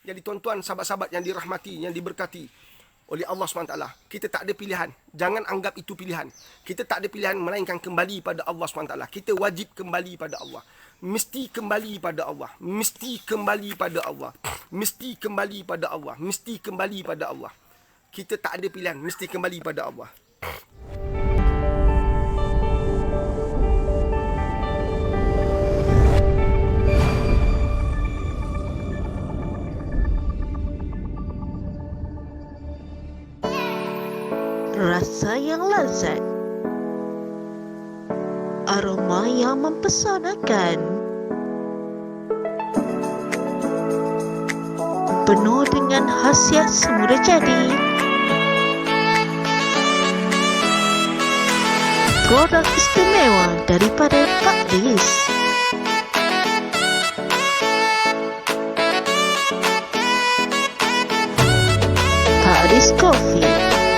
Jadi tuan-tuan, sahabat-sahabat yang dirahmati, yang diberkati oleh Allah SWT, kita tak ada pilihan. Jangan anggap itu pilihan. Kita tak ada pilihan melainkan kembali pada Allah SWT. Kita wajib kembali pada Allah. Mesti kembali pada Allah. Mesti kembali pada Allah. Mesti kembali pada Allah. Mesti kembali pada Allah. Kita tak ada pilihan, mesti kembali pada Allah. Rasa yang lezat, aroma yang mempesonakan, penuh dengan khasiat semula jadi. Produk istimewa daripada Pak Lis. Pak Lis Coffee,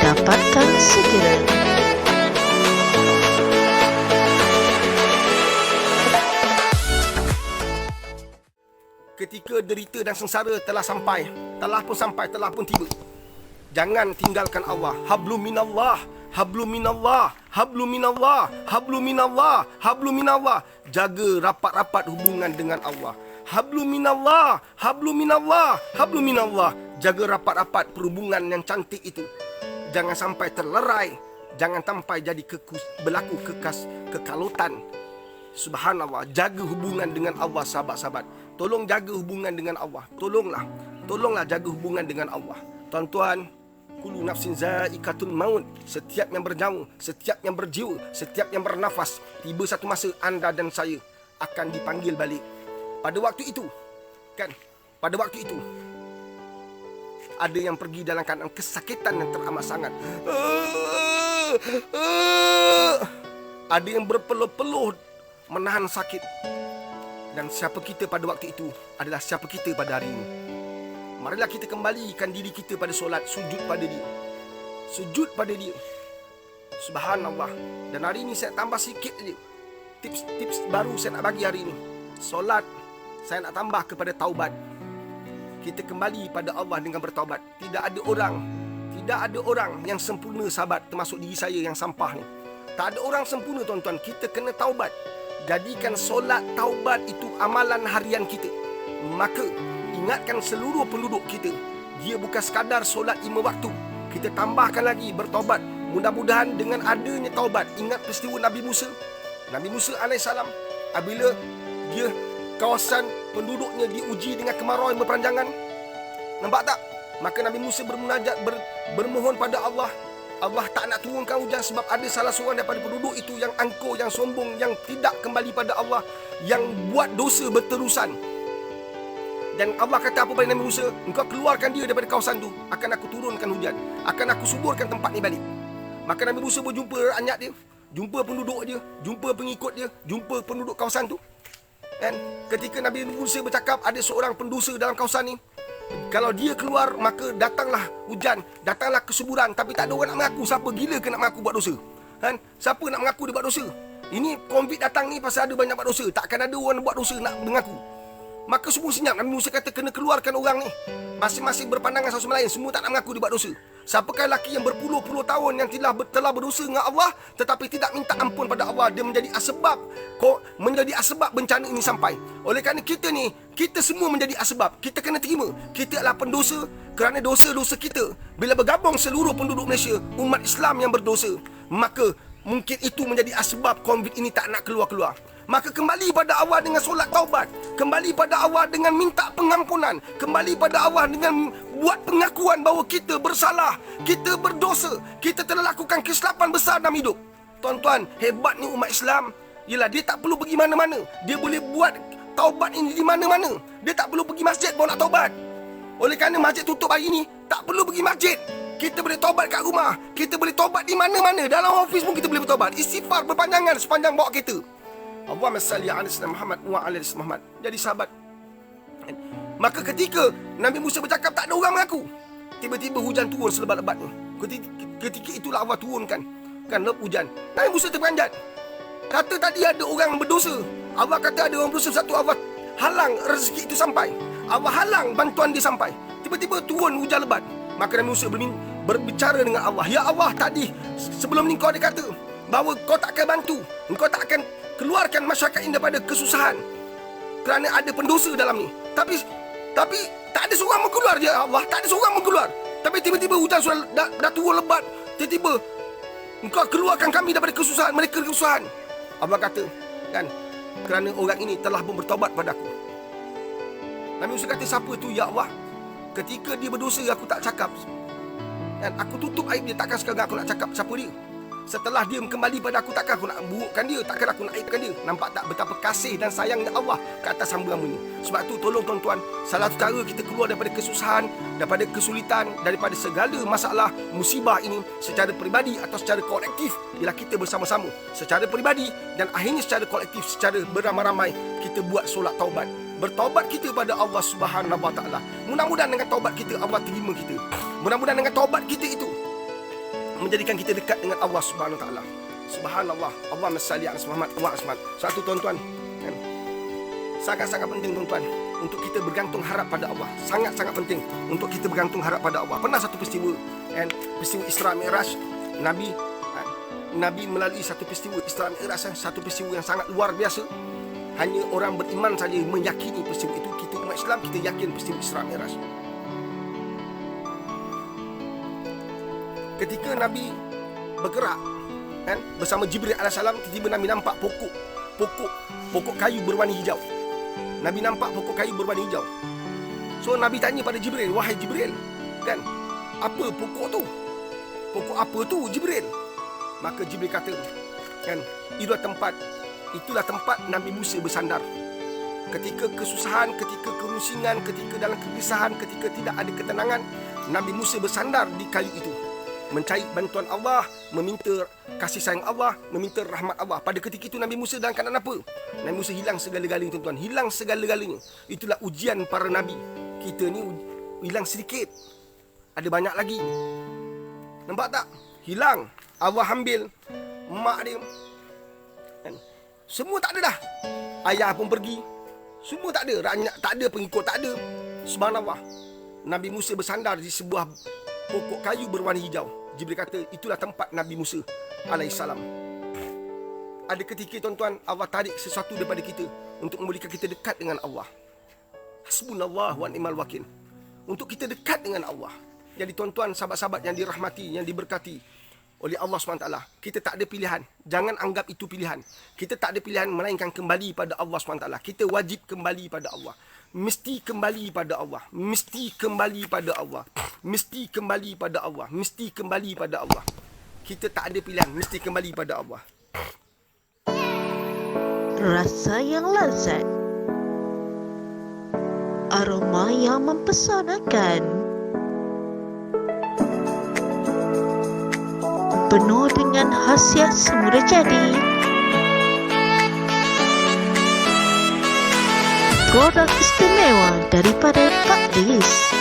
dapatkan segera. Ketika derita dan sengsara telah sampai, telah pun tiba, jangan tinggalkan Allah. Hablum minallah, hablum minallah, hablum minallah, hablum minallah, hablum minallah. Jaga rapat-rapat hubungan dengan Allah. Hablum minallah, hablum minallah, hablum minallah. Jaga rapat-rapat perhubungan yang cantik itu. Jangan sampai terlerai, jangan sampai jadi berlaku kekalutan. Subhanallah, jaga hubungan dengan Allah, sahabat-sahabat. Tolong jaga hubungan dengan Allah. Tolonglah jaga hubungan dengan Allah. Tuan-tuan, kullu nafsin za'iqatul maut. Setiap yang bernyawa, setiap yang berjiwa, setiap yang bernafas, tiba satu masa anda dan saya akan dipanggil balik. Pada waktu itu, pada waktu itu, ada yang pergi dalam keadaan kesakitan yang teramat sangat. Ada yang berpeluh-peluh menahan sakit. Dan siapa kita pada waktu itu adalah siapa kita pada hari ini. Marilah kita kembalikan diri kita pada solat, sujud pada dia. Sujud pada dia. Subhanallah. Dan hari ini saya tambah sikit saja. Tips baru saya nak bagi hari ini. Solat, saya nak tambah kepada taubat. Kita kembali pada Allah dengan bertaubat. Tidak ada orang yang sempurna, sahabat, termasuk diri saya yang sampah ni. Tak ada orang sempurna, tuan-tuan. Kita kena taubat. Jadikan solat taubat itu amalan harian kita. Maka ingatkan seluruh penduduk kita, dia bukan sekadar solat 5 waktu. Kita tambahkan lagi bertaubat. Mudah-mudahan dengan adanya taubat. Ingat peristiwa Nabi Musa AS, apabila dia kawasan penduduknya diuji dengan kemarau yang berperanjangan. Nampak tak? Maka Nabi Musa bermunajat, bermohon pada Allah. Allah tak nak turunkan hujan sebab ada salah seorang daripada penduduk itu yang angkuh, yang sombong, yang tidak kembali pada Allah, yang buat dosa berterusan. Dan Allah kata apa pada Nabi Musa? Engkau keluarkan dia daripada kawasan tu, akan aku turunkan hujan, akan aku suburkan tempat ni balik. Maka Nabi Musa berjumpa rakyat dia, jumpa penduduk dia, jumpa pengikut dia, jumpa penduduk kawasan tu. Dan ketika Nabi Musa bercakap, ada seorang pendosa dalam kawasan ni, kalau dia keluar maka datanglah hujan, datanglah kesuburan. Tapi tak ada orang nak mengaku. Siapa gila ke nak mengaku buat dosa? Siapa nak mengaku dia buat dosa? Ini COVID datang ni pasal ada banyak buat dosa. Takkan ada orang buat dosa nak mengaku. Maka semua senyap. Nabi Musa kata kena keluarkan orang ni. Masing-masing berpandangan satu sama lain. Semua tak nak mengaku dia buat dosa. Siapakah lelaki yang berpuluh-puluh tahun yang telah berdosa dengan Allah tetapi tidak minta ampun pada Allah, dia menjadi asbab bencana ini sampai. Oleh kerana kita semua menjadi asbab. Kita kena terima kita adalah pendosa kerana dosa-dosa kita. Bila bergabung seluruh penduduk Malaysia, umat Islam yang berdosa, maka mungkin itu menjadi asbab COVID ini tak nak keluar-keluar. Maka kembali pada Allah dengan solat taubat, kembali pada Allah dengan minta pengampunan, kembali pada Allah dengan buat pengakuan bahawa kita bersalah, kita berdosa, kita telah lakukan kesilapan besar dalam hidup. Tuan-tuan, hebatnya umat Islam ialah dia tak perlu pergi mana-mana. Dia boleh buat taubat ini di mana-mana. Dia tak perlu pergi masjid pun nak taubat. Oleh kerana masjid tutup hari ini, tak perlu pergi masjid. Kita boleh taubat kat rumah, kita boleh taubat di mana-mana. Dalam office pun kita boleh bertaubat. Istighfar berpanjangan sepanjang bawa kereta. Allahumma salli ala sayyidina Muhammad wa ala ali Muhammad. Jadi sahabat, maka ketika Nabi Musa bercakap tak ada orang mengaku, tiba-tiba hujan turun selebat-lebatnya. Ketika itulah Allah turunkan lep hujan. Nabi Musa terperanjat. Kata tadi ada orang yang berdosa. Allah kata ada orang berdosa, satu Allah halang rezeki itu sampai. Allah halang bantuan dia sampai. Tiba-tiba turun hujan lebat. Maka Nabi Musa berbicara dengan Allah. Ya Allah, tadi sebelum ni kau ada kata bahawa kau tak akan bantu, engkau tak akan keluarkan masyarakat ini daripada kesusahan kerana ada pendosa dalam ni. Tapi tak ada seorang mau keluar je Allah. Tak ada seorang mau keluar. Tapi tiba-tiba hujan sudah dah turun lebat. Tiba-tiba engkau keluarkan kami daripada kesusahan, mereka kesusahan. Allah kata, kan, kerana orang ini telah pun bertaubat padaku. Nabi Musa kata, siapa tu ya Allah? Ketika dia berdosa aku tak cakap, dan aku tutup aib dia, takkan sekarang aku nak cakap siapa dia? Setelah dia kembali pada aku, takkan aku nak burukkan dia, takkan aku nak aibkan dia. Nampak tak betapa kasih dan sayangnya Allah ke atas hamba-hamba ini. Sebab tu tolong tuan-tuan, salah satu cara kita keluar daripada kesusahan, daripada kesulitan, daripada segala masalah, musibah ini secara peribadi atau secara kolektif ialah kita bersama-sama. Secara peribadi dan akhirnya secara kolektif, secara beramai-ramai kita buat solat taubat. Bertaubat kita pada Allah Subhanahu Wa Taala. Mudah-mudahan dengan taubat kita Allah terima kita. Mudah-mudahan dengan taubat kita itu menjadikan kita dekat dengan Allah Subhanahu Wa Taala. Subhanallah. Allahumma salli ala Muhammad wa asmat. Satu tuan-tuan, kan? Sangat-sangat penting tuan-tuan untuk kita bergantung harap pada Allah. Sangat-sangat penting untuk kita bergantung harap pada Allah. Pernah satu peristiwa, kan? Peristiwa Isra Mi'raj. Nabi melalui satu peristiwa Isra Mi'raj, satu peristiwa yang sangat luar biasa. Hanya orang beriman saja meyakini peristiwa itu. Kita umat Islam, kita yakin peristiwa Isra Mi'raj. Ketika Nabi bergerak, kan, bersama Jibril alaihissalam, tiba-tiba Nabi nampak pokok kayu berwarna hijau. Nabi nampak pokok kayu berwarna hijau. So Nabi tanya pada Jibril, wahai Jibril, kan, apa pokok tu? Pokok apa tu, Jibril? Maka Jibril kata, kan, itulah tempat Nabi Musa bersandar. Ketika kesusahan, ketika kerusingan, ketika dalam kegelisahan, ketika tidak ada ketenangan, Nabi Musa bersandar di kayu itu, mencari bantuan Allah, meminta kasih sayang Allah, meminta rahmat Allah. Pada ketika itu Nabi Musa dalam keadaan apa? Nabi Musa hilang segala-galanya tuan-tuan. Hilang segala-galanya. Itulah ujian para Nabi. Kita ni hilang sedikit, ada banyak lagi. Nampak tak? Hilang. Allah ambil mak dia, kan? Semua tak ada dah. Ayah pun pergi. Semua tak ada. Rakyat tak ada, pengikut tak ada. Subhanallah. Nabi Musa bersandar di sebuah pokok kayu berwarna hijau. Jibril kata, itulah tempat Nabi Musa alaihissalam. Ada ketika tuan-tuan, Allah tarik sesuatu daripada kita untuk membolehkan kita dekat dengan Allah. Hasbunallah wa ni'mal wakil. Untuk kita dekat dengan Allah. Jadi tuan-tuan, sahabat-sahabat yang dirahmati, yang diberkati oleh Allah SWT, kita tak ada pilihan. Jangan anggap itu pilihan. Kita tak ada pilihan melainkan kembali pada Allah SWT. Kita wajib kembali pada Allah. Mesti kembali pada Allah. Mesti kembali pada Allah. Mesti kembali pada Allah. Mesti kembali pada Allah. Kita tak ada pilihan. Mesti kembali pada Allah. Rasa yang lezat, aroma yang mempesonakan, penuh dengan khasiat semula jadi. Produk istimewa daripada Pak Dis.